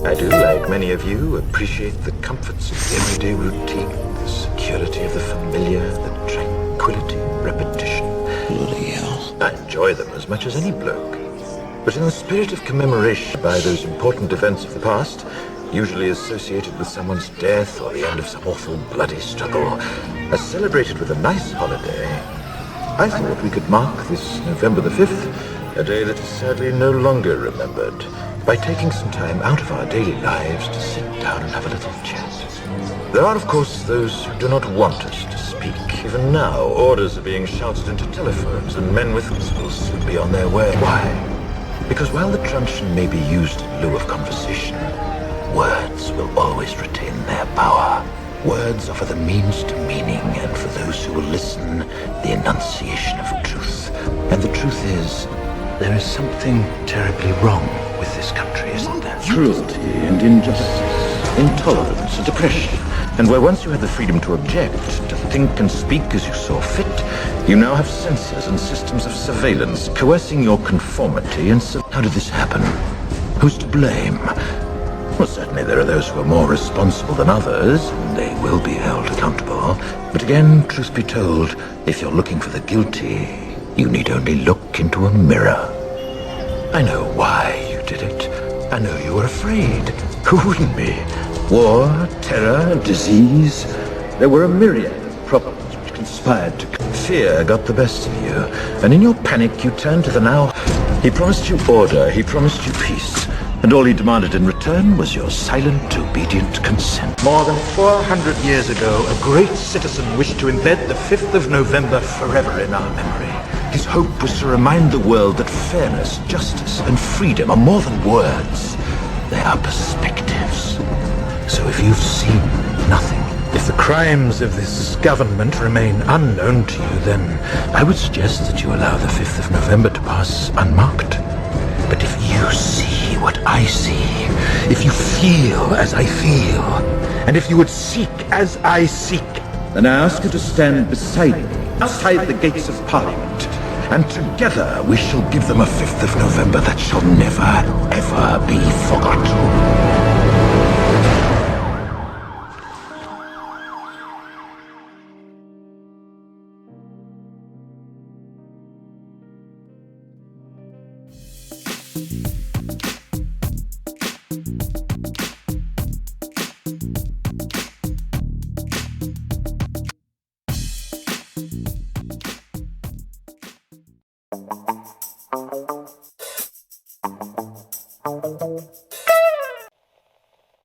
I do, like many of you, appreciate the comforts of the everyday routine, the security of the familiar, the tranquility of repetition. Bloody hell. I enjoy them as much as any bloke. But in the spirit of commemoration by those important events of the past, usually associated with someone's death or the end of some awful bloody struggle, as celebrated with a nice holiday, I thought we could mark this November the 5th, a day that is sadly no longer remembered, by taking some time out of our daily lives to sit down and have a little chat. There are, of course, those who do not want us to speak. Even now, orders are being shouted into telephones, and men with will soon be on their way. Why? Because while the truncheon may be used in lieu of conversation, words will always retain their power. Words offer the means to meaning, and for those who will listen, the enunciation of truth. And the truth is, there is something terribly wrong with this country, isn't there? Cruelty and injustice, intolerance and oppression. And where once you had the freedom to object, to think and speak as you saw fit, you now have censors and systems of surveillance coercing your conformity. And so, how did this happen? Who's to blame? Well, certainly there are those who are more responsible than others, and they will be held accountable. But again, truth be told, if you're looking for the guilty, you need only look into a mirror. I know why you did it. I know you were afraid. Who wouldn't be? War, terror, disease. There were a myriad of problems which conspired to... Fear got the best of you, and in your panic you turned to the now... He promised you order, he promised you peace, and all he demanded in return was your silent, obedient consent. More than 400 years ago, a great citizen wished to embed the 5th of November forever in our memory. His hope was to remind the world that fairness, justice, and freedom are more than words. They are perspectives. So if you've seen nothing, if the crimes of this government remain unknown to you, then I would suggest that you allow the 5th of November to pass unmarked. But if you see what I see, if you feel as I feel, and if you would seek as I seek, then I ask you to stand beside me, outside the gates of Parliament, and together we shall give them a 5th of November that shall never, ever be forgotten.